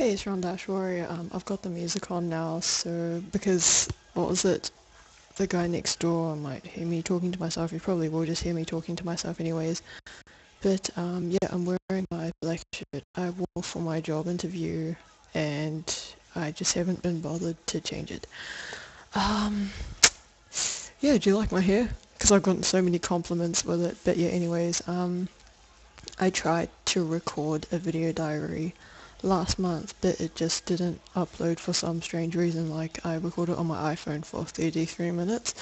Hey, it's Ron Dash Warrior. I've got the music on now, so because, what was it? The guy next door might hear me talking to myself. He probably will just hear me talking to myself anyways. But, yeah, I'm wearing my black shirt I wore for my job interview, and I just haven't been bothered to change it. Um, yeah, do you like my hair? Because I've gotten so many compliments with it. But yeah, anyways, I tried to record a video diary last month, but it just didn't upload for some strange reason. Like, I recorded it on my iPhone for 33 minutes,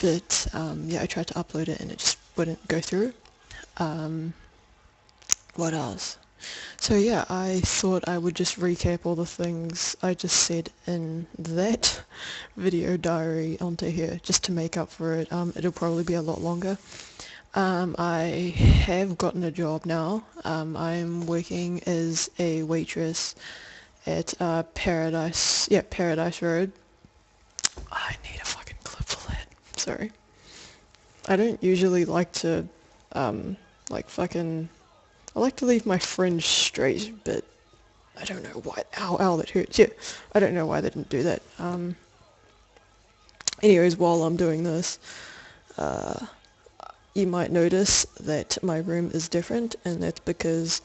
but yeah, I tried to upload it and it just wouldn't go through. Um, what else? So yeah, I thought I would just recap all the things I just said in that video diary onto here, just to make up for it. It'll probably be a lot longer. I have gotten a job now. I'm working as a waitress at Paradise Road. I need a fucking clip for that. Sorry. I don't usually like to, like fucking, I like to leave my fringe straight, but I don't know why. Ow, ow, that hurts. Yeah, I don't know why they didn't do that. Anyways, while I'm doing this, uh, you might notice that my room is different, and that's because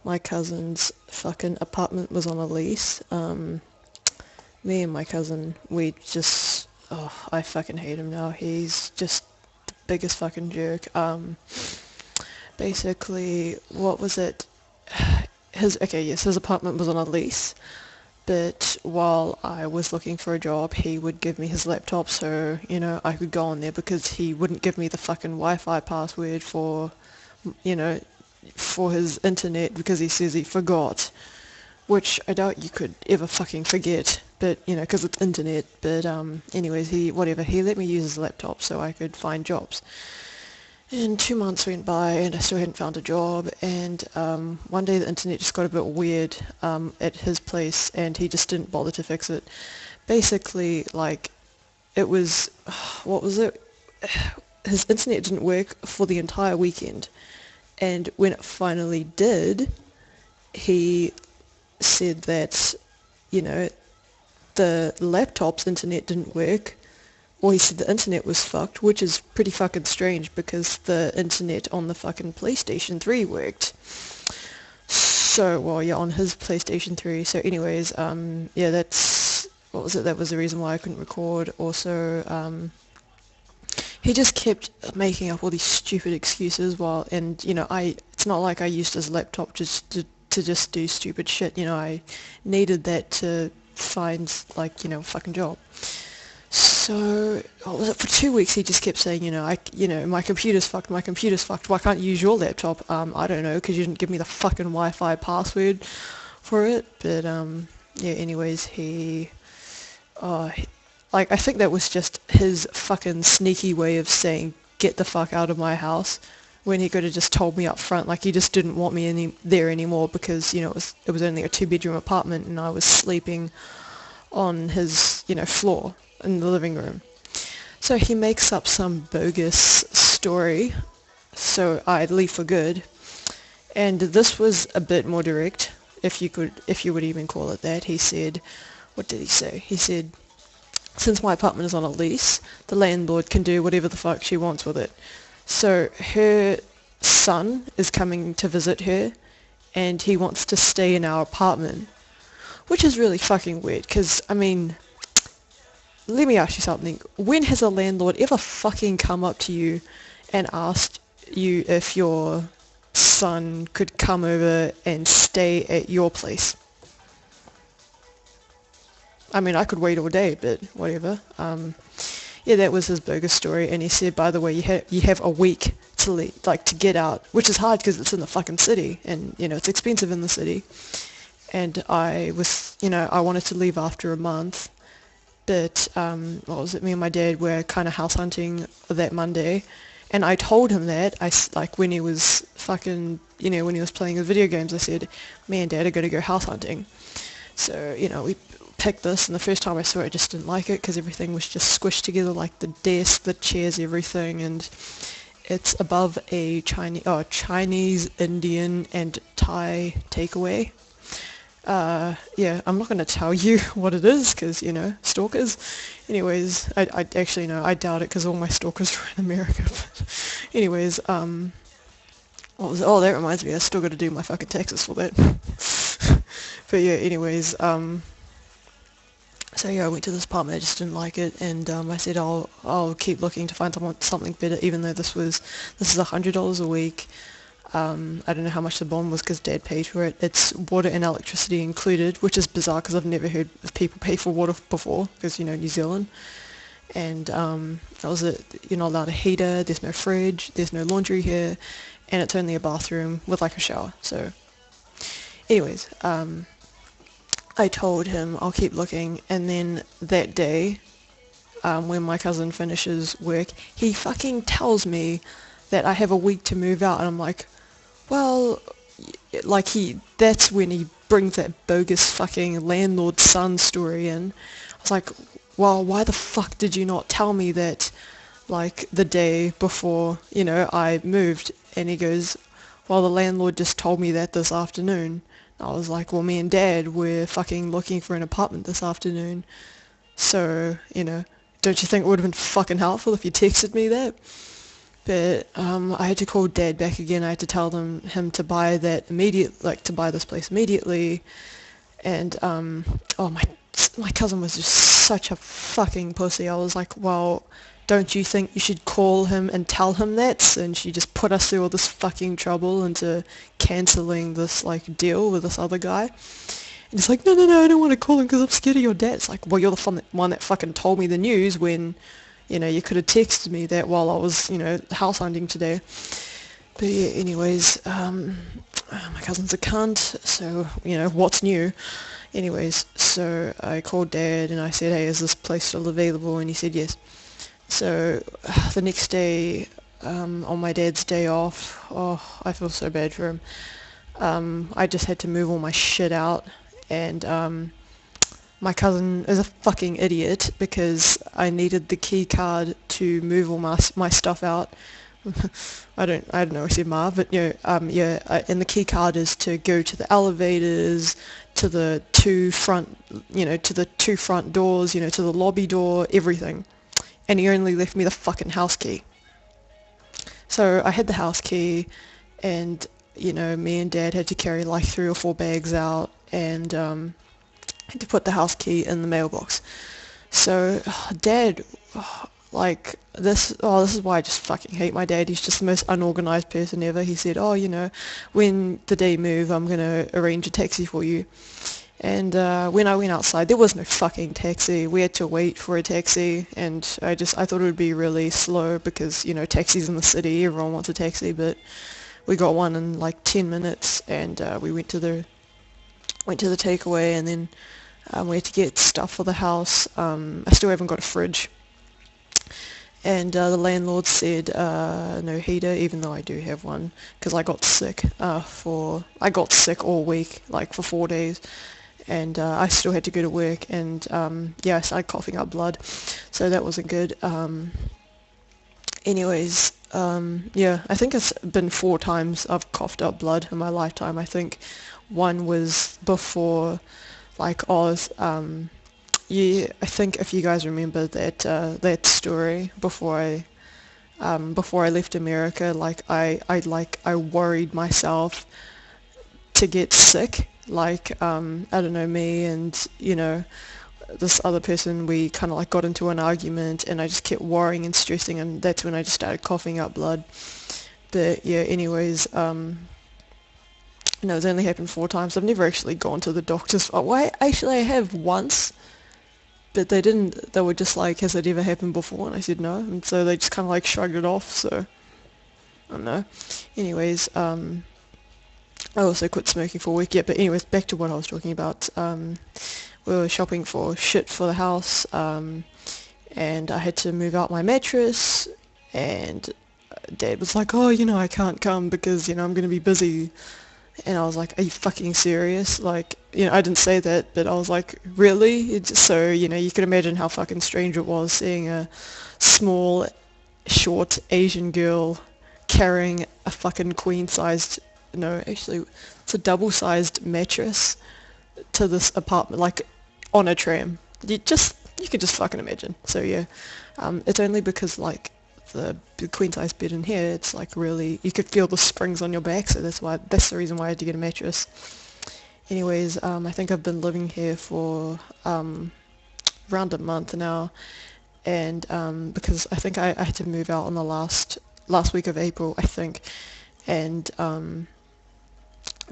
my cousin's fucking apartment was on a lease. Me and my cousin, we just, oh, I fucking hate him now. He's just the biggest fucking jerk. Basically, what was it? His apartment was on a lease, but while I was looking for a job, he would give me his laptop so, I could go on there because he wouldn't give me the fucking Wi-Fi password you know, for his internet because he says he forgot, which I doubt you could ever fucking forget, but, because it's internet, but, anyways, he let me use his laptop so I could find jobs. And 2 months went by and I still hadn't found a job, and one day the internet just got a bit weird at his place and he just didn't bother to fix it. Basically, like, it was, what was it? His internet didn't work for the entire weekend, and when it finally did, he said that, you know, the laptop's internet didn't work, or he said the internet was fucked, which is pretty fucking strange because the internet on the fucking PlayStation 3 worked. So, well, yeah, on his PlayStation 3. So anyways, yeah, what was it? That was the reason why I couldn't record. Also, he just kept making up all these stupid excuses and, it's not like I used his laptop just to just do stupid shit, I needed that to find, like, fucking job. So, what was it, for 2 weeks he just kept saying, my computer's fucked, why can't you use your laptop? I don't know, because you didn't give me the fucking Wi-Fi password for it, but, yeah, anyways, like, I think that was just his fucking sneaky way of saying, get the fuck out of my house, when he could have just told me up front, like, he just didn't want me there anymore because, it was only a 2-bedroom apartment and I was sleeping on his, floor in the living room. So he makes up some bogus story, so I'd leave for good. And this was a bit more direct, if you would even call it that. He said, what did he say? He said, since my apartment is on a lease, the landlord can do whatever the fuck she wants with it. So her son is coming to visit her, and he wants to stay in our apartment, which is really fucking weird, because, I mean, let me ask you something. When has a landlord ever fucking come up to you and asked you if your son could come over and stay at your place? I mean, I could wait all day, but whatever. Yeah, that was his bogus story, and he said, by the way, you have a week to leave, like, to get out, which is hard because it's in the fucking city, and, it's expensive in the city. And I wanted to leave after a month, but, what was it, me and my dad were kind of house hunting that Monday, and I told him that, like, when he was fucking, when he was playing his video games, I said, me and dad are going to go house hunting. So, we picked this, and the first time I saw it, I just didn't like it, because everything was just squished together, like the desk, the chairs, everything, and it's above a Chinese, Indian, and Thai takeaway. Yeah, I'm not going to tell you what it is because, you know, stalkers. Anyways, I actually no, I doubt it because all my stalkers are in America. But anyways, what was it? Oh, that reminds me, I still got to do my fucking taxes for that. But yeah, anyways, so yeah, I went to this apartment, I just didn't like it, and I said I'll keep looking to find something better, even though this is $100 a week. I don't know how much the bond was because Dad paid for it. It's water and electricity included, which is bizarre because I've never heard of people pay for water before, because, you know, New Zealand. And that was it. You're not allowed a heater, there's no fridge, there's no laundry here, and it's only a bathroom with like a shower. So anyways, I told him I'll keep looking, and then that day, when my cousin finishes work, he fucking tells me that I have a week to move out, and I'm like, well, like that's when he brings that bogus fucking landlord son story in. I was like, well, why the fuck did you not tell me that, like, the day before, you know, I moved? And he goes, well, the landlord just told me that this afternoon. I was like, well, me and Dad were fucking looking for an apartment this afternoon. So, you know, don't you think it would have been fucking helpful if you texted me that? But I had to call Dad back again. I had to tell him to buy to buy this place immediately. And oh my cousin was just such a fucking pussy. I was like, well, don't you think you should call him and tell him that? And she just put us through all this fucking trouble into cancelling this like deal with this other guy. And he's like, no, I don't want to call him because I'm scared of your dad. It's like, well, you're the one that fucking told me the news when, you know, you could have texted me that while I was, you know, house hunting today. But yeah, anyways, my cousin's a cunt, so, you know, what's new? Anyways, so I called Dad and I said, hey, is this place still available? And he said yes. So the next day, on my dad's day off, oh, I feel so bad for him. I just had to move all my shit out, and my cousin is a fucking idiot because I needed the key card to move all my stuff out. I don't know if I said ma, but you know, and the key card is to go to the elevators, to the two front doors, you know, to the lobby door, everything. And he only left me the fucking house key. So I had the house key, and, you know, me and Dad had to carry like 3 or 4 bags out, and had to put the house key in the mailbox. So Dad, like this is why I just fucking hate my dad. He's just the most unorganized person ever. He said, oh, you know, when the day move, I'm gonna arrange a taxi for you. And when I went outside, there was no fucking taxi. We had to wait for a taxi, and I thought it would be really slow because, you know, taxis in the city, everyone wants a taxi, but we got one in like 10 minutes, and we went to the takeaway, and then we had to get stuff for the house. I still haven't got a fridge. And the landlord said no heater, even though I do have one, because I got sick all week, like for 4 days. And I still had to go to work, and yeah, I started coughing up blood, so that wasn't good. Anyways, yeah, I think it's been 4 times I've coughed up blood in my lifetime. I think one was before, like, Oz. Yeah, I think if you guys remember that story before I left America, like I worried myself to get sick. Like, I don't know, me and, you know, this other person, we kind of like got into an argument, and I just kept worrying and stressing, and that's when I just started coughing up blood. But yeah, anyways, no, it's only happened 4 times. I've never actually gone to the doctors. Oh, actually I have once, but they didn't, they were just like, has it ever happened before? And I said no, and so they just kind of like shrugged it off, so, I don't know. Anyways, I also quit smoking for a week, yeah, but anyways, back to what I was talking about. We were shopping for shit for the house, and I had to move out my mattress, and Dad was like, oh, you know, I can't come because, you know, I'm going to be busy. And I was like, are you fucking serious? Like, you know, I didn't say that, but I was like, really? So, you know, you could imagine how fucking strange it was seeing a small, short Asian girl carrying a fucking queen-sized, no, actually, it's a double-sized mattress to this apartment, like on a tram. You could just fucking imagine. So yeah, it's only because like the queen size bed in here, it's like really, you could feel the springs on your back, so that's the reason why I had to get a mattress. Anyways, I think I've been living here for around a month now, and because I think I had to move out on the last week of April, I think, and I'm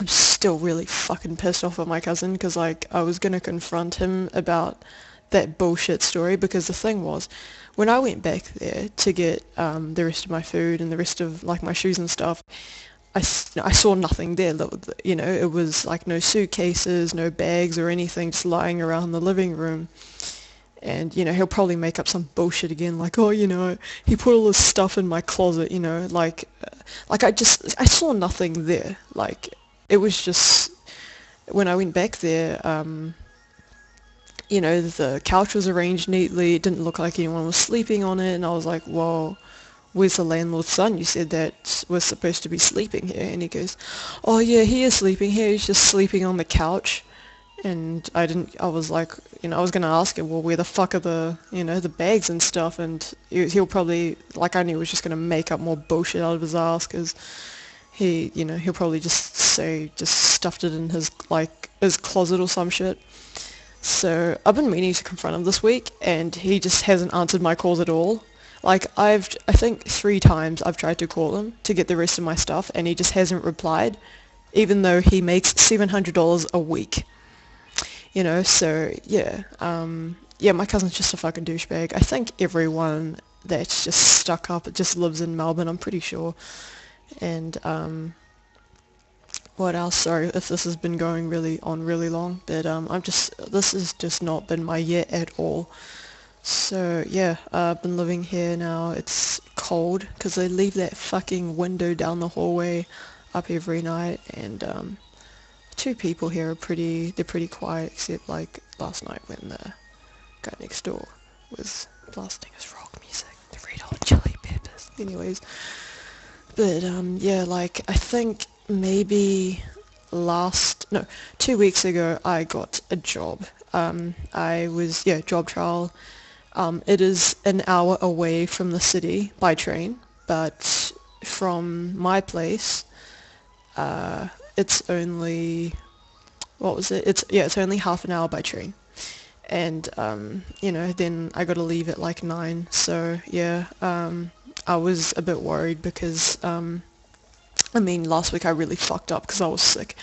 still really fucking pissed off at my cousin because like I was gonna confront him about that bullshit story, because the thing was, when I went back there to get the rest of my food and the rest of like my shoes and stuff, I saw nothing there. You know, it was like no suitcases, no bags or anything just lying around the living room. And, you know, he'll probably make up some bullshit again, like, oh, you know, he put all this stuff in my closet, you know, like I saw nothing there. Like, it was just, when I went back there, you know, the couch was arranged neatly, it didn't look like anyone was sleeping on it, and I was like, well, where's the landlord's son? You said that we're supposed to be sleeping here. And he goes, oh yeah, he is sleeping here, he's just sleeping on the couch. And I was like, you know, I was going to ask him, well, where the fuck are the, you know, the bags and stuff, and he'll probably, like I knew he was just going to make up more bullshit out of his ass, because you know, he'll probably just say, just stuffed it in his, like, his closet or some shit. So I've been meaning to confront him this week, and he just hasn't answered my calls at all. Like, I think 3 times I've tried to call him to get the rest of my stuff, and he just hasn't replied, even though he makes $700 a week. You know, so yeah, yeah, my cousin's just a fucking douchebag. I think everyone that's just stuck up just lives in Melbourne, I'm pretty sure. And what else? Sorry if this has been going really long, but this has just not been my year at all. So yeah, I've been living here now. It's cold because they leave that fucking window down the hallway up every night, and 2 people here they're pretty quiet, except like last night when the guy next door was blasting his rock music, the Red Hot Chili Peppers. Anyways, but yeah, like I think maybe 2 weeks ago I got a job. Job trial. It is an hour away from the city by train, but from my place, it's only, what was it? It's only half an hour by train. And, you know, then I got to leave at like 9. So, yeah, I was a bit worried because, I mean, last week I really fucked up because I was sick.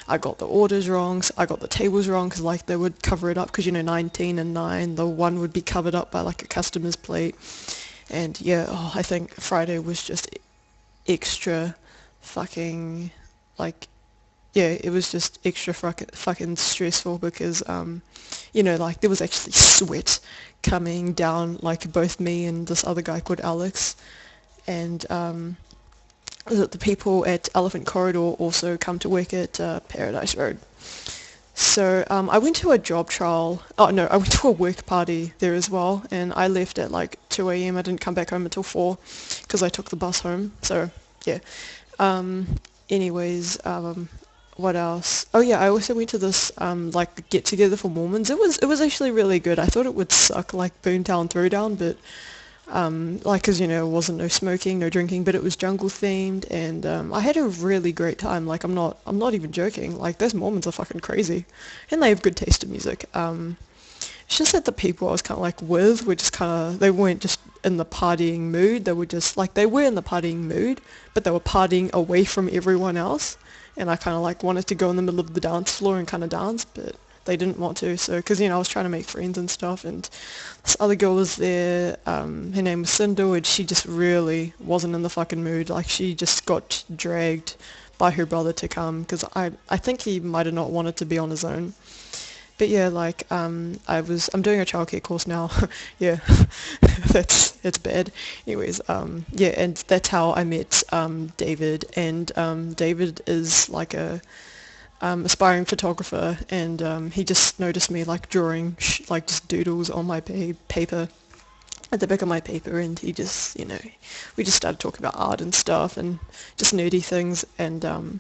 I got the orders wrong, I got the tables wrong, because like they would cover it up, because you know 19 and 9, the one would be covered up by like a customer's plate. And yeah, I think Friday was just extra fucking, like, yeah, it was just extra fucking stressful because, you know, like there was actually sweat coming down like both me and this other guy called Alex. And the people at Elephant Corridor also come to work at Paradise Road. So I went to a job trial. Oh no, I went to a work party there as well, and I left at like 2 a.m. I didn't come back home until 4 because I took the bus home. So yeah. Anyways, what else? Oh yeah, I also went to this like get together for Mormons. It was actually really good. I thought it would suck like Boomtown Throwdown, but like, cause you know, it wasn't no smoking, no drinking, but it was jungle themed, and I had a really great time. Like, I'm not even joking. Like, those Mormons are fucking crazy, and they have good taste in music. It's just that the people I was kind of like with were just kind of, they weren't just in the partying mood. They were just like, they were in the partying mood, but they were partying away from everyone else. And I kind of like wanted to go in the middle of the dance floor and kind of dance, but they didn't want to. So, because you know, I was trying to make friends and stuff, and this other girl was there. Her name was Sindel, and she just really wasn't in the fucking mood. Like, she just got dragged by her brother to come, because I think he might have not wanted to be on his own. But yeah, like, I'm doing a childcare course now. Yeah, it's bad. Anyways, yeah, and that's how I met David, and David is like a aspiring photographer, and he just noticed me like drawing like just doodles on my paper, at the back of my paper, and he just, you know, we just started talking about art and stuff and just nerdy things, and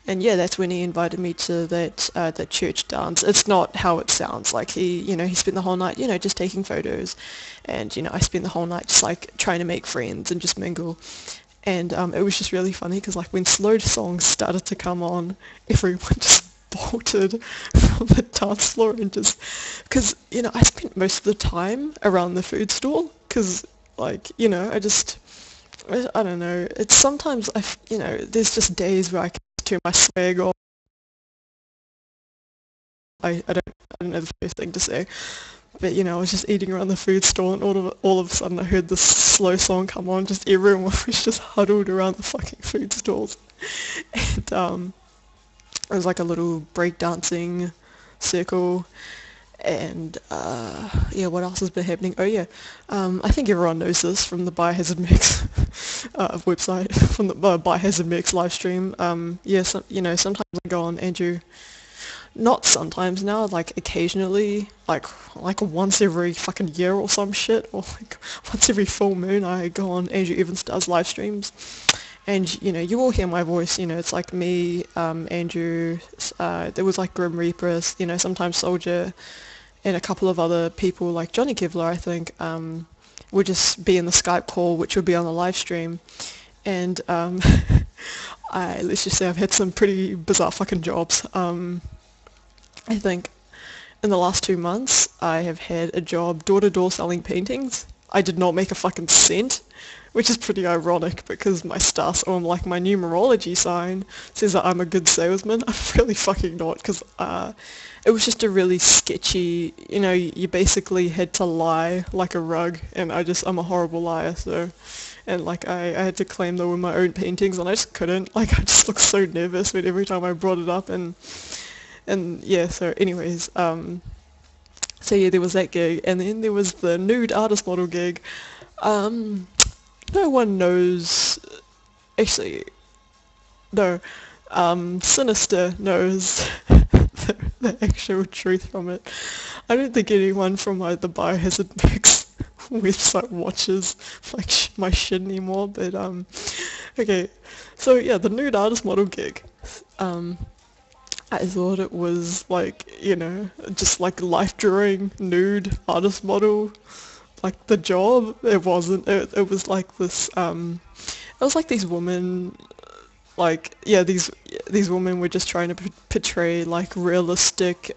And yeah, that's when he invited me to that church dance. It's not how it sounds. Like he spent the whole night, just taking photos, and I spent the whole night just like trying to make friends and just mingle. And it was just really funny because like when slow songs started to come on, everyone just bolted from the dance floor and just because I spent most of the time around the food stall because like I don't know. It's sometimes there's just days where I can turn my swag off. I don't know the first thing to say, but I was just eating around the food stall, and all of a sudden I heard this slow song come on. Just everyone was just huddled around the fucking food stalls, and it was like a little breakdancing circle. And yeah, what else has been happening? Oh yeah, I think everyone knows this from the Biohazard Mix website, from the Biohazard Mix live stream. Yeah, sometimes I go on Andrew. Not sometimes now, like occasionally, like once every fucking year or some shit, or like once every full moon, I go on Andrew Evans does live streams, and you all hear my voice. It's like me, Andrew. There was like Grim Reaper, sometimes Soldier, and a couple of other people like Johnny Kevlar, I think, would just be in the Skype call, which would be on the live stream. And let's just say I've had some pretty bizarre fucking jobs. I think in the last 2 months I have had a job door to door selling paintings. I did not make a fucking cent, which is pretty ironic because my like my numerology sign says that I'm a good salesman. I'm really fucking not, because it was just a really sketchy, you basically had to lie like a rug, and I'm a horrible liar, so, and like I had to claim they were my own paintings, and I just couldn't. Like I just looked so nervous when every time I brought it up, and yeah, so anyways, so yeah, there was that gig, and then there was the nude artist model gig. Um, no one knows, actually, no, Sinister knows the actual truth from it. I don't think anyone from like the Biohazard Mix website watches like my shit anymore, but okay, so yeah, the nude artist model gig. Um, I thought it was like, just like life drawing nude artist model, like the job. It wasn't. It was like this. It was like these women, like yeah, these women were just trying to portray like realistic,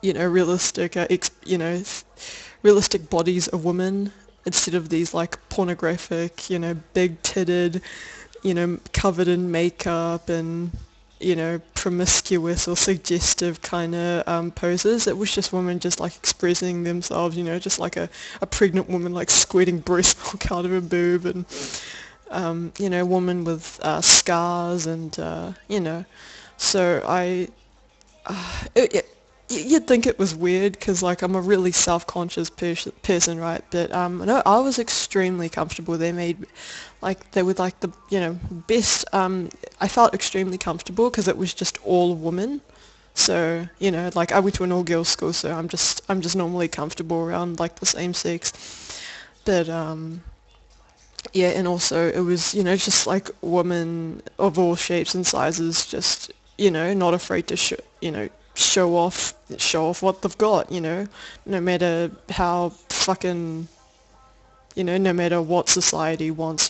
realistic, realistic bodies of women instead of these like pornographic, big titted, covered in makeup and promiscuous or suggestive kind of poses. It was just women just like expressing themselves, just like a pregnant woman like squirting breast milk out of her boob, and woman with scars, and so you'd think it was weird because like I'm a really self-conscious person, right? But no, I was extremely comfortable. They were like the best. I felt extremely comfortable because it was just all women. So like I went to an all-girls school, so I'm just normally comfortable around like the same sex. But yeah, and also it was just like women of all shapes and sizes, just not afraid to show off what they've got, no matter how fucking, no matter what society wants,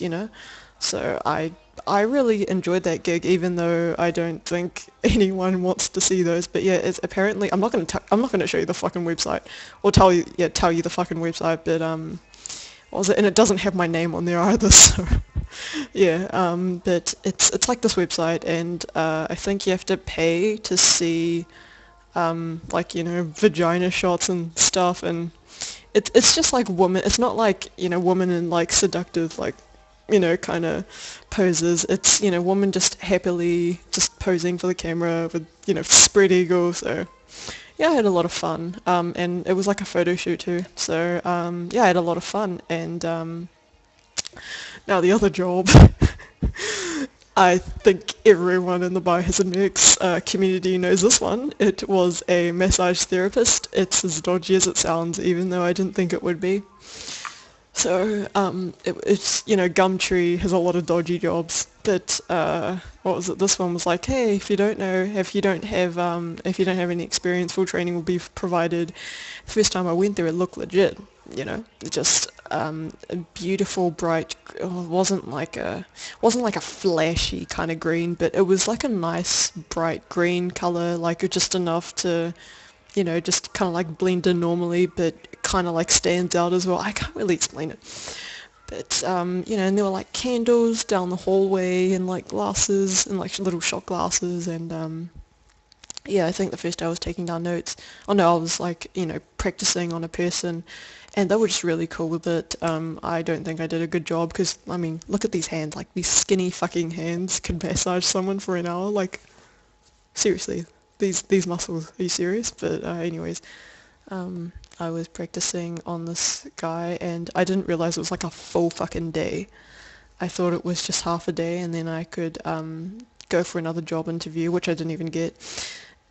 So I really enjoyed that gig, even though I don't think anyone wants to see those. But yeah, it's apparently I'm not gonna show you the fucking website or tell you the fucking website, but what was it? And it doesn't have my name on there either, so yeah. But it's like this website, and I think you have to pay to see like vagina shots and stuff, and it's just like woman. It's not like woman in like seductive like kind of poses. It's woman just happily just posing for the camera with spread eagle. So yeah, I had a lot of fun, and it was like a photo shoot too. So yeah, I had a lot of fun, and now the other job. I think everyone in the Biohazard Mix community knows this one. It was a massage therapist. It's as dodgy as it sounds, even though I didn't think it would be. So it's, you know, Gumtree has a lot of dodgy jobs, but what was it? This one was like, hey, if you don't have any experience, full training will be provided. The first time I went there, it looked legit, you know, just a beautiful, bright. It wasn't like a flashy kind of green, but it was like a nice, bright green color, like just enough to, you know, just kind of like blend in normally, but kind of like stands out as well. I can't really explain it. But, you know, and there were like candles down the hallway and like glasses and like little shot glasses and, yeah, I think the first day I was taking down notes. Oh no, I was like, you know, practicing on a person and they were just really cool with it. I don't think I did a good job because, I mean, look at these hands, like these skinny fucking hands can massage someone for an hour, like, seriously. These muscles, are you serious? But anyways, I was practicing on this guy and I didn't realize it was like a full fucking day. I thought it was just half a day and then I could go for another job interview, which I didn't even get.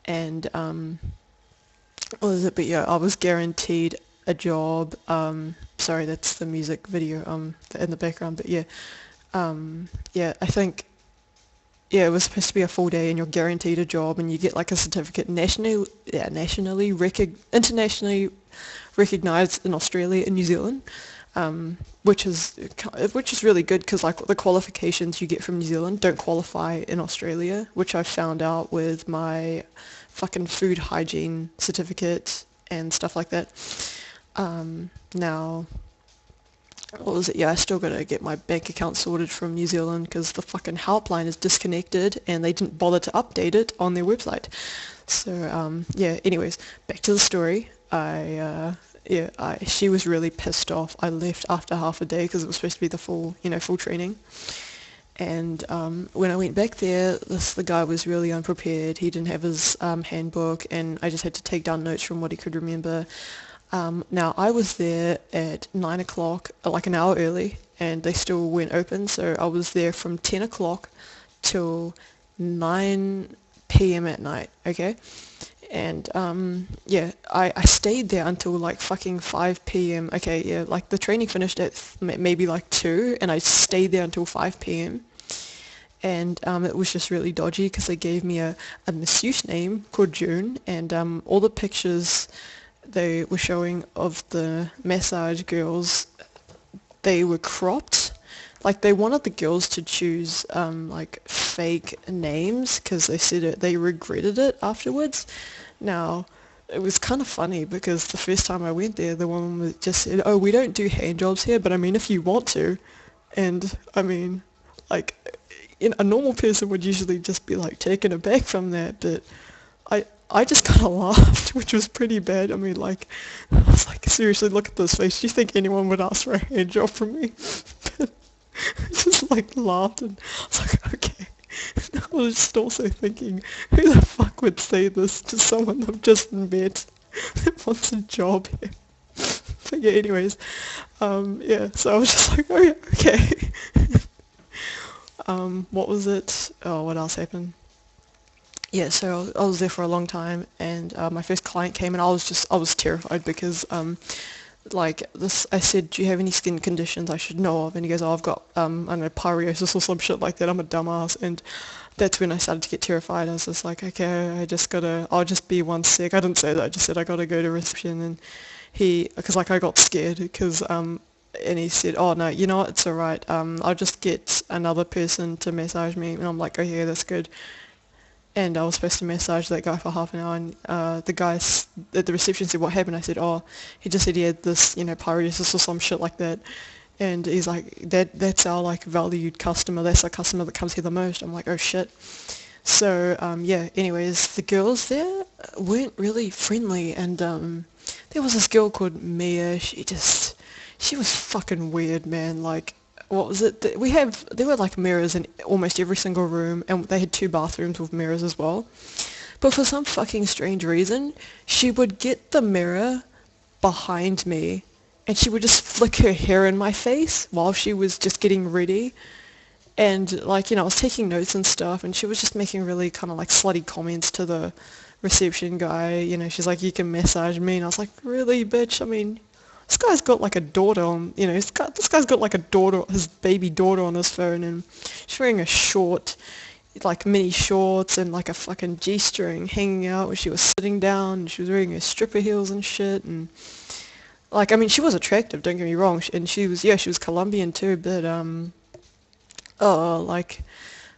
And what was it? But yeah, I was guaranteed a job. Sorry, that's the music video in the background. But yeah, yeah, I think yeah, it was supposed to be a full day and you're guaranteed a job and you get like a certificate internationally recognized in Australia and New Zealand, which is really good because like the qualifications you get from New Zealand don't qualify in Australia, which I found out with my fucking food hygiene certificate and stuff like that. Now what was it? Yeah, I still gotta get my bank account sorted from New Zealand because the fucking helpline is disconnected and they didn't bother to update it on their website. So, yeah, anyways, back to the story. She was really pissed off. I left after half a day because it was supposed to be the full, you know, full training. And when I went back there, the guy was really unprepared. He didn't have his handbook and I just had to take down notes from what he could remember. Now I was there at 9 o'clock, like an hour early, and they still weren't open, so I was there from 10 o'clock till 9 p.m. at night, okay? And yeah, I stayed there until like fucking 5 p.m. Okay, yeah, like the training finished at maybe like 2, and I stayed there until 5 p.m. And it was just really dodgy because they gave me a masseuse name called June, and all the pictures they were showing of the massage girls, they were cropped. Like they wanted the girls to choose like fake names because they said they regretted it afterwards. Now, it was kind of funny because the first time I went there, the woman just said, "Oh, we don't do hand jobs here, but I mean, if you want to." And I mean, like, a normal person would usually just be like taken aback from that, but I just kind of laughed, which was pretty bad. I mean, like, I was like, seriously, look at this face. Do you think anyone would ask for a hand job from me? But I just like laughed and I was like, okay. And I was just also thinking, who the fuck would say this to someone they've just met that wants a job here? But yeah, anyways, yeah, so I was just like, oh yeah, okay. What was it? Oh, what else happened? Yeah, so I was there for a long time, and my first client came, and I was terrified because, like this, I said, "Do you have any skin conditions I should know of?" And he goes, "Oh, I've got, I don't know, psoriasis or some shit like that. I'm a dumbass." And that's when I started to get terrified. I was just like, "Okay, I'll just be one sec." I didn't say that. I just said I gotta go to reception, and because like I got scared because, and he said, "Oh no, you know what? It's alright. I'll just get another person to massage me." And I'm like, "Oh yeah, that's good." And I was supposed to massage that guy for half an hour, and the guy at the reception said, "What happened?" I said, "Oh, he just said he had this, you know, psoriasis or some shit like that." And he's like, that's our like valued customer. That's our customer that comes here the most. I'm like, oh shit. So yeah. Anyways, the girls there weren't really friendly, and there was this girl called Mia. She was fucking weird, man. Like, what was it? There were like mirrors in almost every single room, and they had 2 bathrooms with mirrors as well. But for some fucking strange reason, she would get the mirror behind me, and she would just flick her hair in my face while she was just getting ready. And like, you know, I was taking notes and stuff, and she was just making really kind of like slutty comments to the reception guy. You know, she's like, "You can massage me," and I was like, "Really, bitch? I mean, this guy's got like a daughter on, you know, this guy's got like a daughter, his baby daughter on his phone, and she's wearing a short, like mini shorts and like a fucking G-string hanging out where she was sitting down, and she was wearing her stripper heels and shit, and like, I mean, she was attractive, don't get me wrong, and she was, yeah, she was Colombian too, but, like,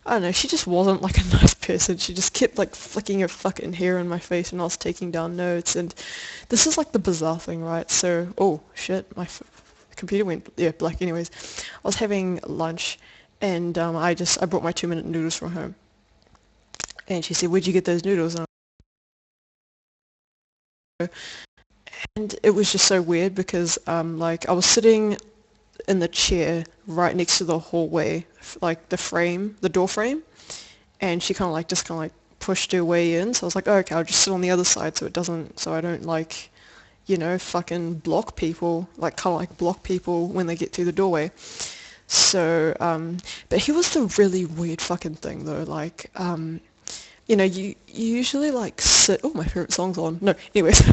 I don't know, she just wasn't like a nice person. She just kept like flicking her fucking hair in my face when I was taking down notes, and this is like the bizarre thing, right? So, oh shit, my computer went, yeah, black. Anyways, I was having lunch, and I brought my 2-minute noodles from home, and she said, "Where'd you get those noodles?" And it was just so weird because like I was sitting in the chair right next to the hallway, like the door frame, and she kind of like just kind of like pushed her way in. So I was like, oh, okay, I'll just sit on the other side so I don't like, you know, fucking block people, like kind of like block people when they get through the doorway. So, but here was the really weird fucking thing though, like, you know, you usually like sit, oh, my favorite song's on. No, anyways,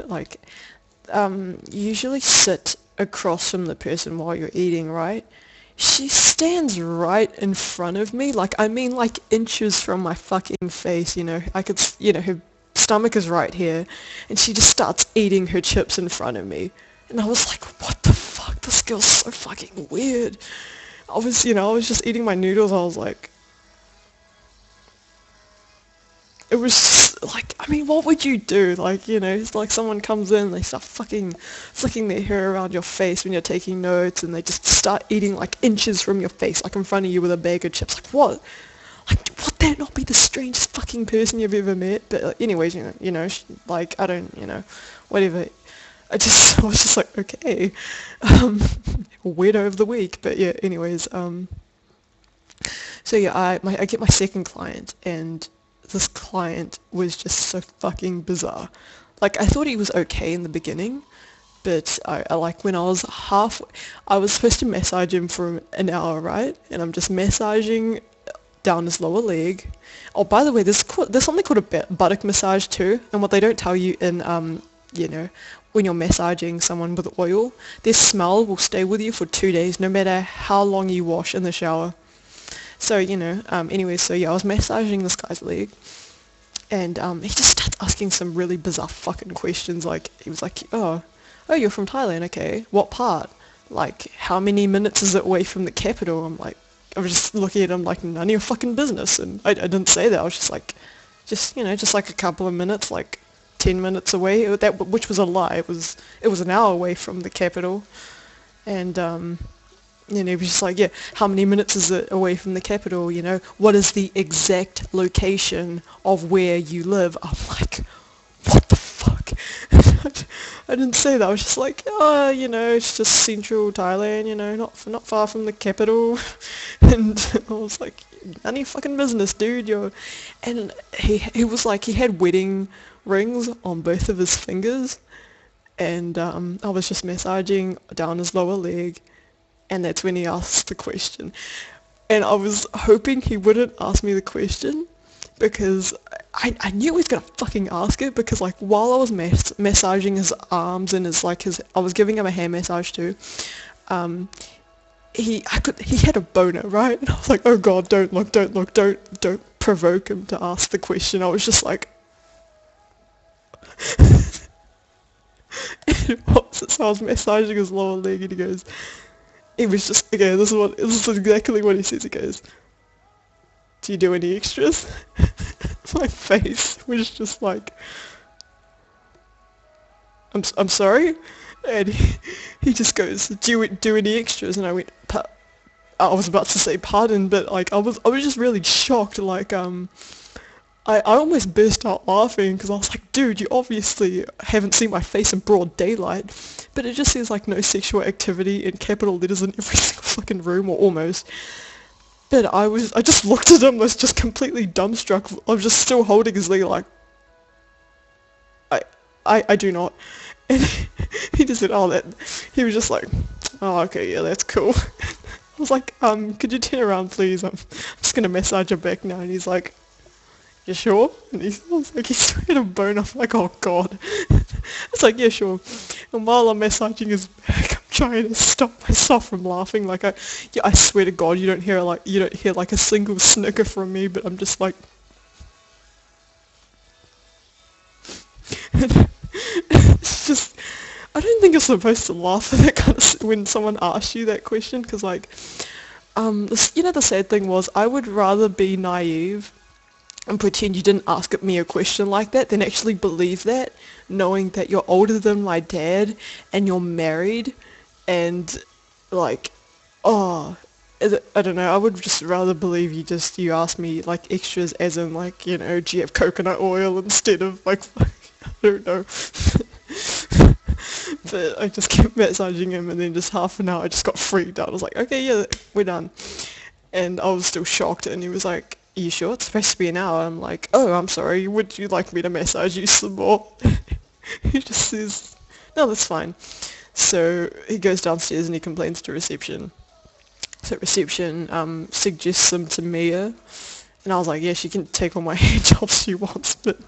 like, you usually sit across from the person while you're eating, right? She stands right in front of me, like, I mean, like, inches from my fucking face, you know, I could, you know, her stomach is right here, and she just starts eating her chips in front of me. And I was like, what the fuck, this girl's so fucking weird. I was just eating my noodles, I was like, it was like, I mean, what would you do? Like, you know, it's like someone comes in, they start fucking flicking their hair around your face when you're taking notes, and they just start eating like inches from your face, like in front of you with a bag of chips. Like, what? Like, would that not be the strangest fucking person you've ever met? But anyways, like, I don't, whatever. I was just like, okay, weirdo of the week. But yeah, anyways, so yeah, I get my second client, and this client was just so fucking bizarre. Like, I thought he was okay in the beginning, but I like when I was I was supposed to massage him for an hour, right? And I'm just massaging down his lower leg. Oh, by the way, there's something called a buttock massage too, and what they don't tell you in, when you're massaging someone with oil, their smell will stay with you for 2 days, no matter how long you wash in the shower. So, anyway, so yeah, I was massaging this guy's leg, and he just starts asking some really bizarre fucking questions, like, he was like, oh, you're from Thailand, okay, what part? Like, how many minutes is it away from the capital? I was just looking at him like, none of your fucking business, and I didn't say that, I was just like, just like a couple of minutes, like 10 minutes away, which was a lie, it was an hour away from the capital, and, he was just like, yeah, how many minutes is it away from the capital, what is the exact location of where you live? I'm like, what the fuck? I didn't say that, I was just like, oh, it's just central Thailand, not far from the capital, and I was like, none of your fucking business, dude, and he was like, he had wedding rings on both of his fingers, and I was just massaging down his lower leg, and that's when he asked the question. And I was hoping he wouldn't ask me the question, because I knew he was gonna fucking ask it, because like while I was massaging his arms and I was giving him a hand massage too, he had a boner, right? And I was like, oh god, don't look, don't provoke him to ask the question. I was just like, so I was massaging his lower leg, and he was just, okay, this is exactly what he says. He goes, do you do any extras? My face was just like, I'm sorry? And he just goes, do you do any extras? And I went, I was about to say pardon, but like I was just really shocked, like I almost burst out laughing, because I was like, dude, you obviously haven't seen my face in broad daylight, but it just says like no sexual activity in capital letters in every single fucking room, or almost. But I just looked at him, was just completely dumbstruck. I was just still holding his leg like, I do not. And he just said, he was just like, oh, okay, yeah, that's cool. I was like, could you turn around please? I'm just gonna massage your back now. And he's like, you sure? And he was like, he's trying to bone. I'm like, oh god. It's like, yeah, sure. And while I'm massaging his back, I'm trying to stop myself from laughing. Like, yeah, I swear to God, you don't hear like a single snicker from me, but I'm just like, it's just, I don't think you're supposed to laugh at that kind of when someone asks you that question, because like, the sad thing was, I would rather be naive and pretend you didn't ask me a question like that than actually believe that, knowing that you're older than my dad and you're married, and like, oh, I don't know, I would just rather believe you asked me like extras as in like, do you have coconut oil instead of like, I don't know. But I just kept massaging him, and then just half an hour I just got freaked out. I was like, okay, yeah, we're done. And I was still shocked, and he was like, are you sure? It's supposed to be an hour. I'm like, oh, I'm sorry, would you like me to massage you some more? He just says, no, that's fine. So he goes downstairs and he complains to reception. So reception suggests him to Mia, and I was like, yeah, she can take all my hand jobs she wants, but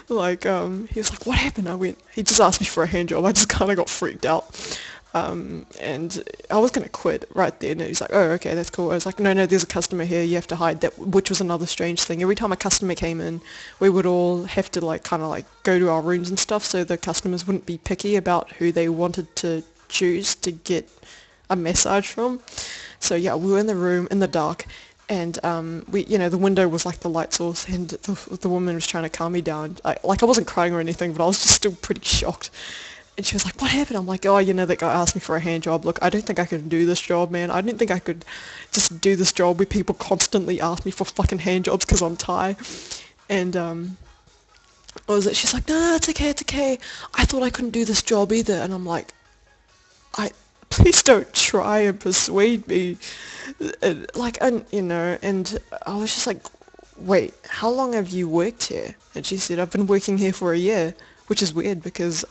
like, he was like, what happened? He just asked me for a hand job. I just kind of got freaked out. And I was going to quit right then. And he's like, oh, okay, that's cool. I was like, no, there's a customer here. You have to hide that, which was another strange thing. Every time a customer came in, we would all have to like kind of like go to our rooms and stuff, so the customers wouldn't be picky about who they wanted to choose to get a massage from. So yeah, we were in the room in the dark, and the window was like the light source, and the woman was trying to calm me down. I wasn't crying or anything, but I was just still pretty shocked. And she was like, what happened? I'm like, oh, that guy asked me for a hand job. Look, I don't think I could do this job, man. I didn't think I could just do this job where people constantly ask me for fucking hand jobs because I'm Thai. And what was it? She's like, no, it's okay, it's okay. I thought I couldn't do this job either. And I'm like, please don't try and persuade me. And I was just like, wait, how long have you worked here? And she said, I've been working here for a year, which is weird because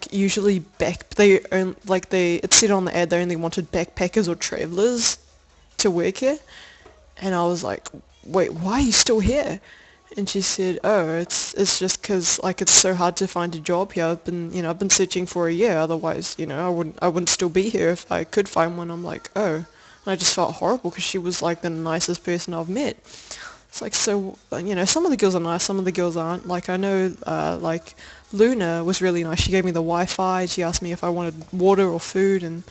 usually it said on the ad they only wanted backpackers or travelers to work here. And I was like, wait, why are you still here? And she said, oh, it's just because like it's so hard to find a job here. I've been searching for a year. Otherwise, I wouldn't still be here if I could find one. I'm like, oh. And I just felt horrible because she was like the nicest person I've met. It's like, so, some of the girls are nice, some of the girls aren't. Like, I know, Luna was really nice. She gave me the Wi-Fi. She asked me if I wanted water or food, and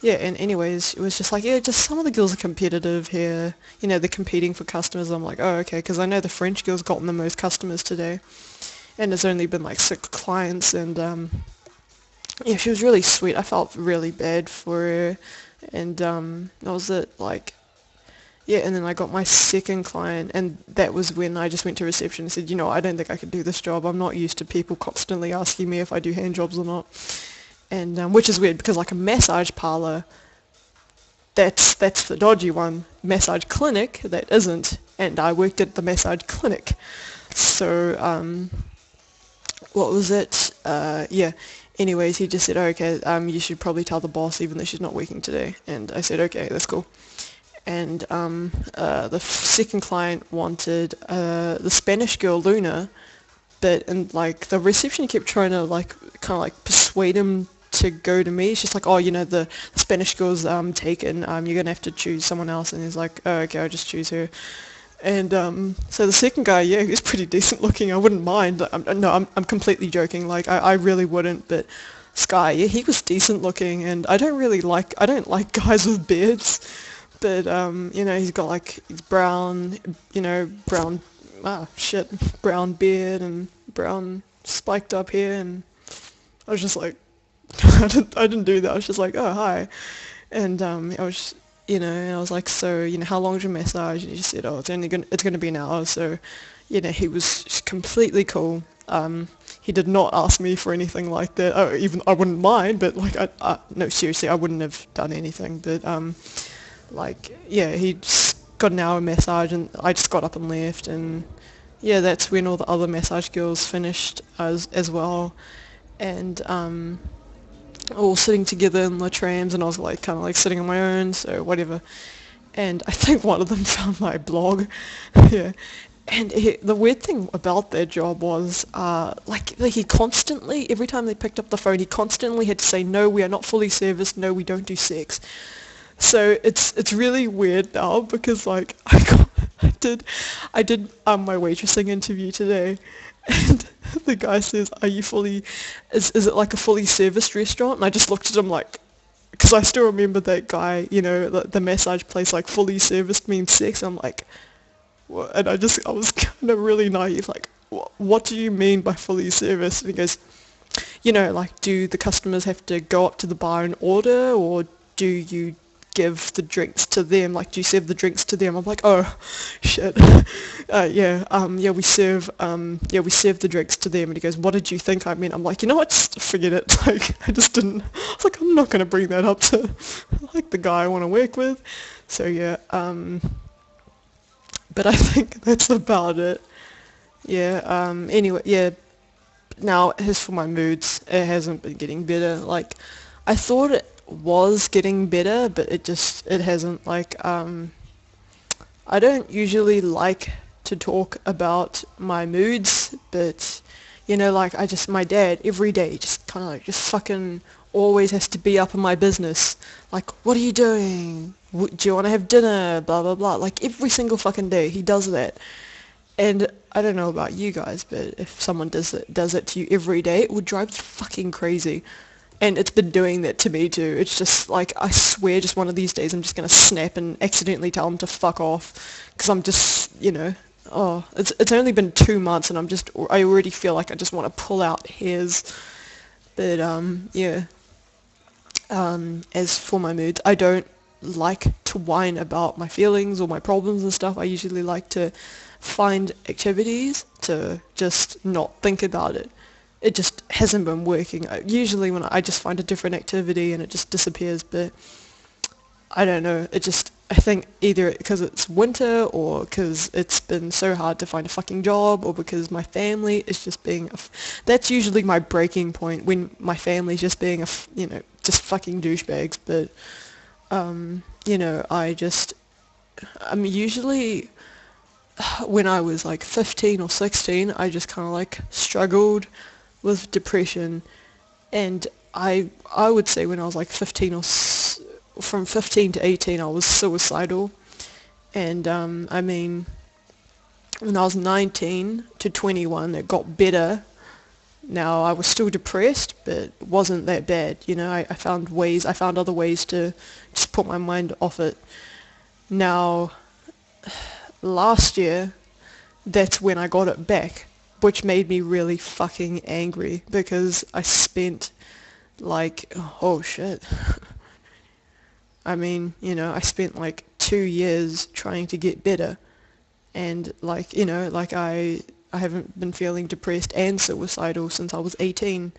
yeah, and anyways, it was just like, yeah, just some of the girls are competitive here. They're competing for customers. I'm like, oh, okay, because I know the French girl's gotten the most customers today. And there's only been like 6 clients, and yeah, she was really sweet. I felt really bad for her, and that was it, like, yeah, and then I got my second client, and that was when I just went to reception and said, I don't think I could do this job. I'm not used to people constantly asking me if I do hand jobs or not. And which is weird because like a massage parlor, that's the dodgy one. Massage clinic, that isn't. And I worked at the massage clinic. So, what was it? Yeah. Anyways, he just said, oh, okay, you should probably tell the boss even though she's not working today. And I said, okay, that's cool. And the second client wanted the Spanish girl Luna, and like the reception kept trying to like kind of like persuade him to go to me. She's like, oh, the Spanish girl's taken. You're gonna have to choose someone else. And he's like, oh, okay, I'll just choose her. And so the second guy, yeah, he was pretty decent looking. I wouldn't mind. I'm completely joking. Like I really wouldn't. But Sky, yeah, he was decent looking, and I don't like guys with beards. But he's got like brown brown beard and brown spiked up hair, and I was just like, I didn't do that. I was just like, oh, hi. And I was, and I was like, so, how long is your massage? And he just said, oh, it's gonna be an hour. So, he was completely cool. He did not ask me for anything like that. Oh, even I wouldn't mind, but like, no, seriously, I wouldn't have done anything. But like, yeah, he just got an hour massage, and I just got up and left, and yeah, that's when all the other massage girls finished as well, and all sitting together in the trams, and I was like kind of like sitting on my own, so whatever. and I think one of them found my blog. Yeah. And the weird thing about their job was, like he constantly, every time they picked up the phone, he constantly had to say, no, we are not fully serviced, no, we don't do sex. So it's really weird now because like I did my waitressing interview today, and the guy says, "Are you fully? Is it like a fully serviced restaurant?" And I just looked at him like, because I still remember that guy, the massage place, like fully serviced means sex. I'm like, what? And I was kind of really naive, like, what do you mean by fully serviced? And he goes, like, do the customers have to go up to the bar and order, or do you give the drinks to them? Like, do you serve the drinks to them? I'm like, oh, shit. We serve the drinks to them. And he goes, what did you think I meant? I'm like, you know what, just forget it. Like, I just didn't, I was like, I'm not going to bring that up to, like, the guy I want to work with. So, yeah, but I think that's about it. Yeah, anyway, yeah, now, as for my moods, it hasn't been getting better. Like, I thought it was getting better, but it hasn't. Like, I don't usually like to talk about my moods, but, like, my dad, every day, just kind of like, just fucking always has to be up in my business. Like, what are you doing? Do you want to have dinner? Blah, blah, blah. Like, every single fucking day, he does that. And I don't know about you guys, but if someone does it to you every day, it would drive you fucking crazy. And it's been doing that to me too. It's just like, I swear, just one of these days I'm just gonna snap and accidentally tell him to fuck off, because I'm just, oh, it's only been 2 months and I already feel like I just want to pull out hairs. But yeah. As for my moods, I don't like to whine about my feelings or my problems and stuff. I usually like to find activities to just not think about it. It just hasn't been working. Usually when I just find a different activity and it just disappears, but I don't know. I think either because it's winter or because it's been so hard to find a fucking job, or because my family is just that's usually my breaking point, when my family's just being just fucking douchebags. But, I'm usually, when I was like 15 or 16, I just kind of like struggled with depression, and I would say when I was like 15 from 15 to 18 I was suicidal. And I mean, when I was 19 to 21 it got better. Now, I was still depressed, but it wasn't that bad. I found other ways to just put my mind off it. Now, last year, that's when I got it back, which made me really fucking angry, because I spent like, oh shit. I mean, I spent like 2 years trying to get better, and like, I haven't been feeling depressed and suicidal since I was 18.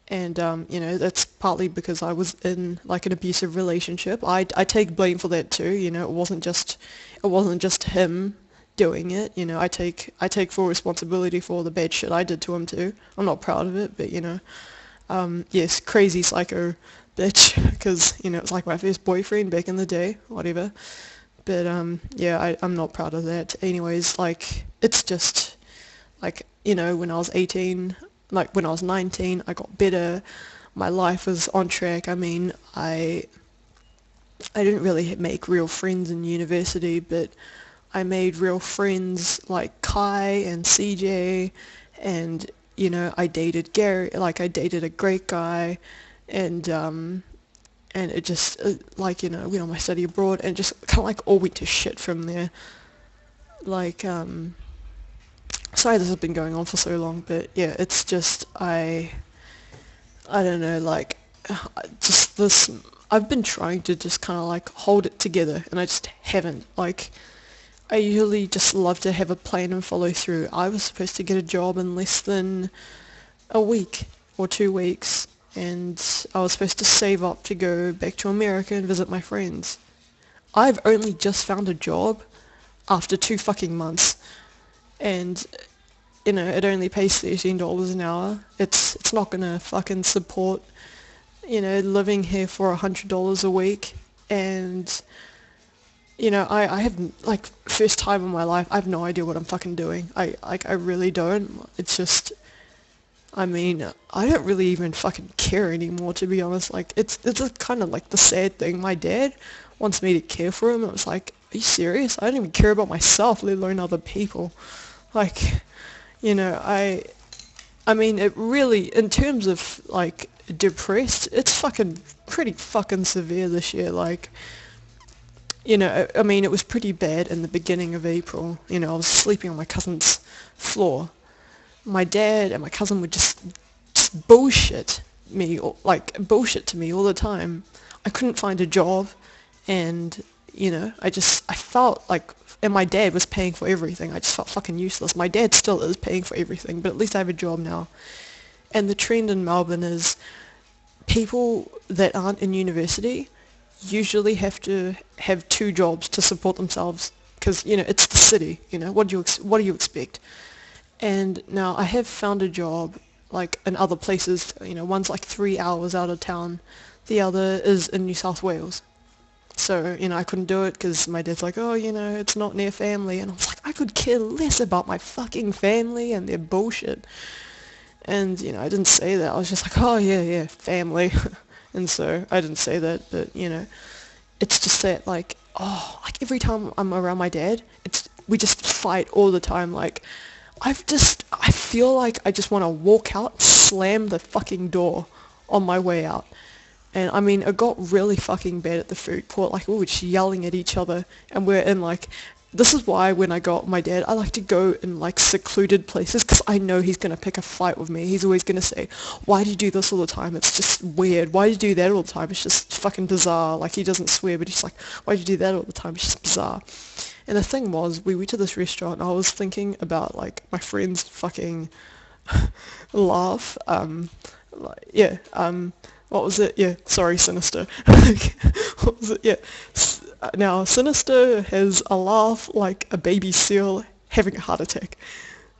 And that's partly because I was in like an abusive relationship. I take blame for that too. It wasn't just him doing it. I take full responsibility for all the bad shit I did to him too. I'm not proud of it, but yes, crazy psycho bitch, because it was like my first boyfriend back in the day, whatever. But yeah, I'm not proud of that. Anyways, like, it's just like, when I was 18, like when I was 19, I got better. My life was on track. I mean, I didn't really make real friends in university, but I made real friends like Kai and CJ, and I dated Gary. Like, I dated a great guy, and it just like, went on my study abroad, and just kind of like all went to shit from there. Like, sorry this has been going on for so long, but yeah, it's just, I don't know, like, just this, I've been trying to just kind of like hold it together, and I just haven't. Like, I usually just love to have a plan and follow through. I was supposed to get a job in less than a week or 2 weeks, and I was supposed to save up to go back to America and visit my friends. I've only just found a job after 2 fucking months, and it only pays $13 an hour. It's not gonna fucking support, living here for $100 a week. And I have, like, first time in my life, I have no idea what I'm fucking doing. I really don't. It's just, I mean, I don't really even fucking care anymore, to be honest. Like, it's a kind of like the sad thing. My dad wants me to care for him. It was like, are you serious? I don't even care about myself, let alone other people. Like, you know, I mean, it really, in terms of, like, depressed, it's fucking pretty fucking severe this year. Like, I mean, it was pretty bad in the beginning of April. I was sleeping on my cousin's floor. My dad and my cousin would just bullshit me, like, bullshit to me all the time. I couldn't find a job, and, I felt like, and my dad was paying for everything. I just felt fucking useless. My dad still is paying for everything, but at least I have a job now. And the trend in Melbourne is people that aren't in university usually have to have two jobs to support themselves because, it's the city. What do you expect? And now I have found a job, like, in other places. One's like 3 hours out of town, the other is in New South Wales. So, I couldn't do it because my dad's like, oh, it's not near family. And I was like, I could care less about my fucking family and their bullshit. And, I didn't say that. I was just like, oh, yeah, yeah, family. And so I didn't say that, but, it's just that, like, oh, like, every time I'm around my dad, we just fight all the time. Like, I feel like I just want to walk out, slam the fucking door on my way out. And I mean, it got really fucking bad at the food court. Like, we were just yelling at each other, and we're in, like, this is why when I got my dad, I like to go in, like, secluded places, because I know he's going to pick a fight with me. He's always going to say, why do you do this all the time? It's just weird. Why do you do that all the time? It's just fucking bizarre. Like, he doesn't swear, but he's like, why do you do that all the time? It's just bizarre. And the thing was, we went to this restaurant, and I was thinking about, like, my friend's fucking laugh. Yeah, what was it? Yeah, sorry, Sinister. What was it? Yeah. Now, Sinister has a laugh like a baby seal having a heart attack.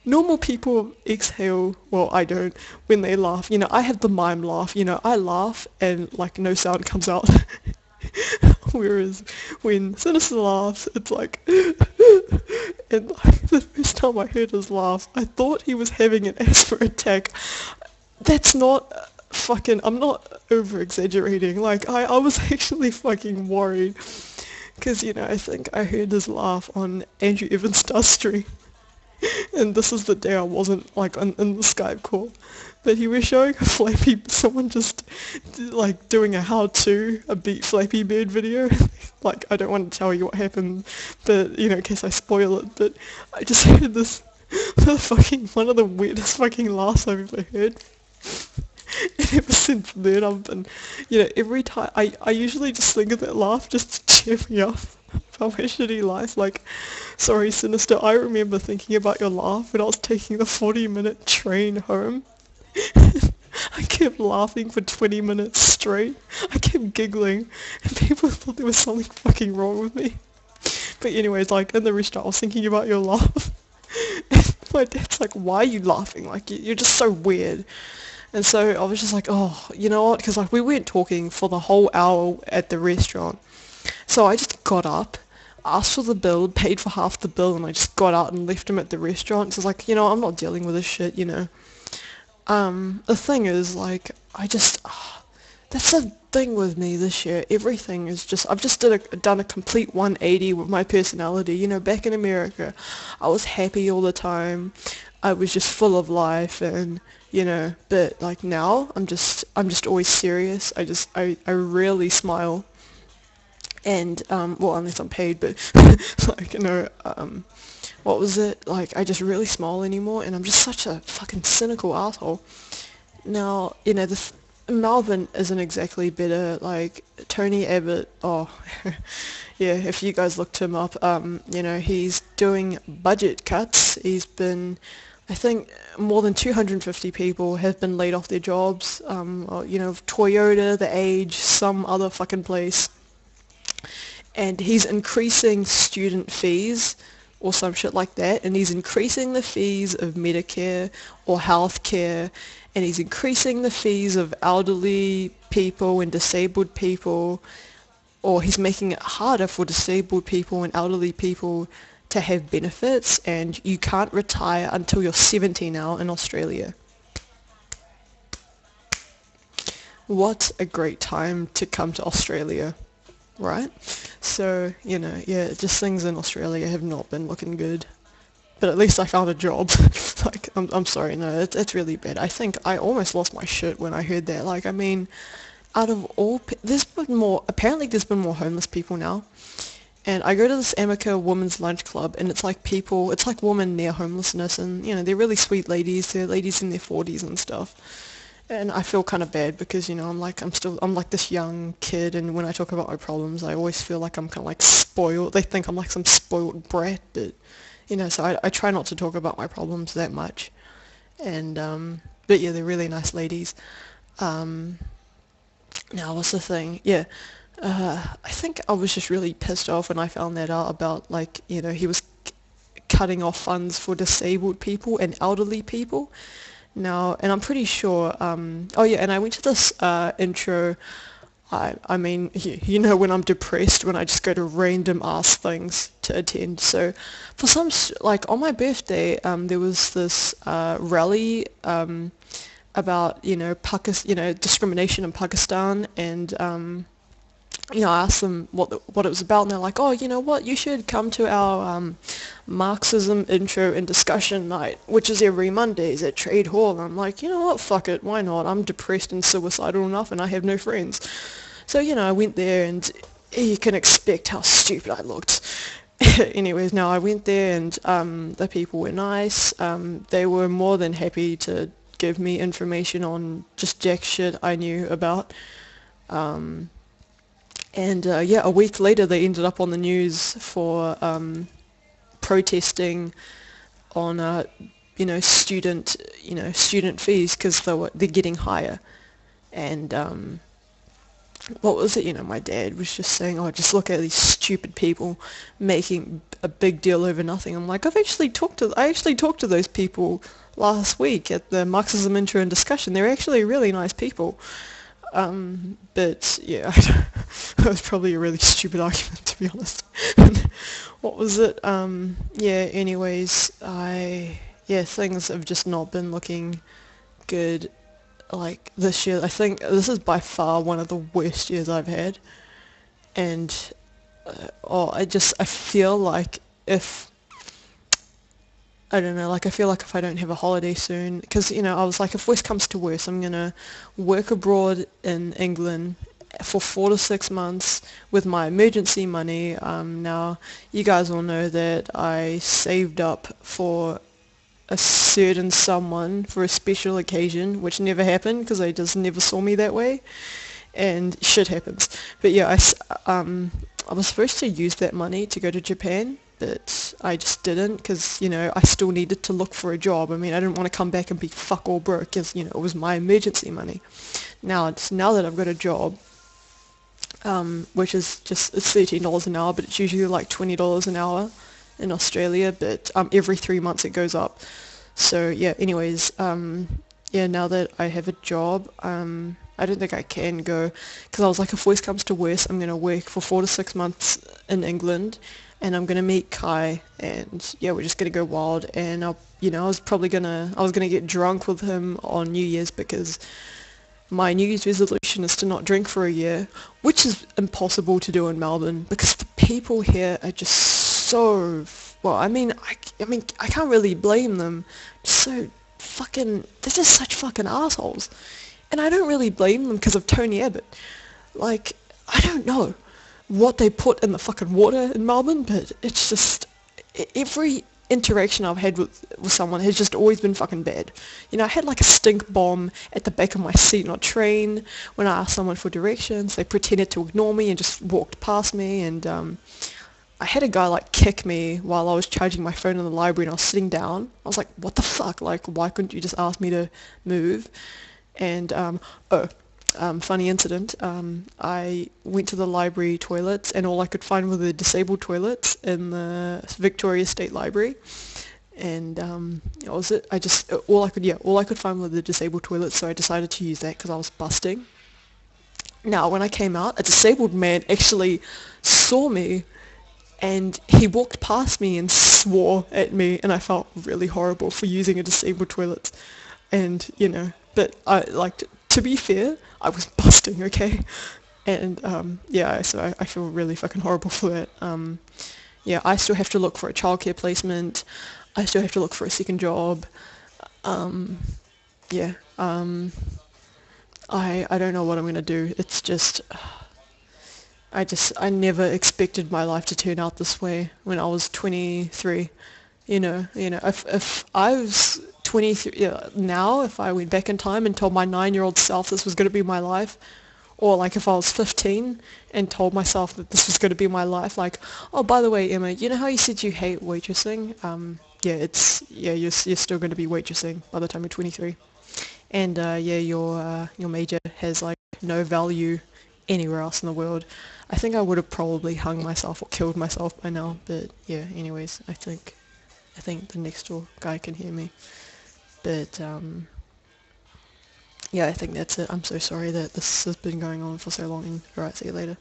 Normal people exhale, well, I don't, when they laugh. I have the mime laugh. I laugh and, like, no sound comes out. Whereas when Sinister laughs, it's like, and, like, the first time I heard his laugh, I thought he was having an asthma attack. That's not fucking, I'm not over exaggerating. Like, I was actually fucking worried. Because, I think I heard his laugh on Andrew Evan's stream. And this is the day I wasn't, like, in the Skype call. But he was showing a someone just, like, doing a how-to, a beat Flappy Bird video. Like, I don't want to tell you what happened, but, in case I spoil it. But I just heard this, one of the weirdest fucking laughs I've ever heard. And ever since then I've been, every time, I usually just think of that laugh just to cheer me up about my shitty life. Like, sorry, Sinister, I remember thinking about your laugh when I was taking the 40-minute train home. I kept laughing for 20 minutes straight. I kept giggling, and people thought there was something fucking wrong with me. But anyways, like, in the restaurant I was thinking about your laugh. And my dad's like, why are you laughing? Like, you're just so weird. And so I was just like, oh, you know what? Because, like, we weren't talking for the whole hour at the restaurant. So I just got up, asked for the bill, paid for half the bill, and I just got out and left him at the restaurant. So I was like, I'm not dealing with this shit. The thing is, like, that's the thing with me this year. Everything is just, I've just done a complete 180 with my personality. Back in America, I was happy all the time. I was just full of life, and but, like, now I'm just always serious. I rarely smile, and well, unless I'm paid, but like, what was it? Like, I just really smile anymore, and I'm just such a fucking cynical asshole. Now, Melbourne isn't exactly better. Like, Tony Abbott, oh, yeah, if you guys looked him up, he's doing budget cuts. I think more than 250 people have been laid off their jobs. Toyota, The Age, some other fucking place. And he's increasing student fees or some shit like that. And he's increasing the fees of Medicare or healthcare. And he's increasing the fees of elderly people and disabled people. or he's making it harder for disabled people and elderly people to have benefits, and you can't retire until you're 70 now in Australia. What a great time to come to Australia, right? So, yeah, just things in Australia have not been looking good. But at least I found a job. Like, I'm sorry, no, it's really bad. I think I almost lost my shit when I heard that. Like, I mean, out of all, apparently there's been more homeless people now. And I go to this Amica women's lunch club, and it's like women near homelessness, and, they're really sweet ladies. They're ladies in their 40s and stuff. And I feel kind of bad because, I'm like this young kid, and when I talk about my problems, I always feel like I'm kind of like spoiled. They think I'm like some spoiled brat, but, so I try not to talk about my problems that much. And, but yeah, they're really nice ladies. Um, Now, what's the thing? Yeah, I think I was just really pissed off when I found that out about, like, he was cutting off funds for disabled people and elderly people. Now, and I'm pretty sure, oh yeah, and I went to this intro, I mean, when I'm depressed, when I just go to random ass things to attend. So for like on my birthday, there was this rally about, discrimination in Pakistan, and I asked them what it was about, and they're like, oh, you know what, you should come to our Marxism intro and discussion night, which is every Mondays at Trade Hall. And I'm like, you know what, fuck it, why not? I'm depressed and suicidal enough, and I have no friends. So, I went there, and you can expect how stupid I looked. Anyways, now I went there, and the people were nice. They were more than happy to give me information on just jack shit I knew about. And yeah, a week later they ended up on the news for protesting on student fees because they're getting higher. And what was it? My dad was just saying, oh, just look at these stupid people making a big deal over nothing. I'm like, I actually talked to those people last week at the Marxism Intro and Discussion. They're actually really nice people. But yeah, that was probably a really stupid argument, to be honest. What was it? Yeah, anyways, things have just not been looking good, like, this year. I think this is by far one of the worst years I've had. And, I feel like I don't know, like, I feel like if I don't have a holiday soon, because, I was like, if worse comes to worse, I'm going to work abroad in England for 4 to 6 months with my emergency money. Now, you guys all know that I saved up for a certain someone for a special occasion, which never happened because they just never saw me that way, and shit happens. But yeah, I was supposed to use that money to go to Japan, but I just didn't because, I still needed to look for a job. I mean, I didn't want to come back and be fuck all broke because, it was my emergency money. Now that I've got a job, which is it's $13 an hour, but it's usually like $20 an hour in Australia, but every 3 months it goes up. So yeah, anyways, yeah, now that I have a job, I don't think I can go, because I was like, if worse comes to worse, I'm going to work for 4 to 6 months in England, and I'm going to meet Kai, and yeah, we're just going to go wild, and I was going to get drunk with him on New Year's, because my New Year's resolution is to not drink for a year, which is impossible to do in Melbourne, because the people here are just so, well, I mean, I can't really blame them. So fucking, they're just such fucking assholes. And I don't really blame them because of Tony Abbott. Like, I don't know what they put in the fucking water in Melbourne, but it's just, every interaction I've had with someone has just always been fucking bad. I had like a stink bomb at the back of my seat on a train. When I asked someone for directions, they pretended to ignore me and just walked past me, and I had a guy like kick me while I was charging my phone in the library, and I was sitting down. I was like, what the fuck? Like, why couldn't you just ask me to move? And, funny incident, I went to the library toilets, and all I could find were the disabled toilets in the Victoria State Library. And, what was it? All I could find were the disabled toilets, so I decided to use that because I was busting. Now, when I came out, a disabled man actually saw me and he walked past me and swore at me, and I felt really horrible for using a disabled toilet. And, but to be fair, I was busting, okay? And, yeah, so I feel really fucking horrible for that. Yeah, I still have to look for a childcare placement. I still have to look for a second job. Um, yeah, I don't know what I'm gonna do. It's just, I never expected my life to turn out this way when I was 23. If I was 23, yeah, now, if I went back in time and told my 9-year-old self this was going to be my life, or like if I was 15 and told myself that this was going to be my life, like, oh, by the way, Emma, you know how you said you hate waitressing? Yeah, you're still going to be waitressing by the time you're 23. And yeah, your major has like no value anywhere else in the world. I think I would have probably hung myself or killed myself by now, but yeah, anyways, I think the next door guy can hear me. But yeah, I think that's it. I'm so sorry that this has been going on for so long. Alright, see you later.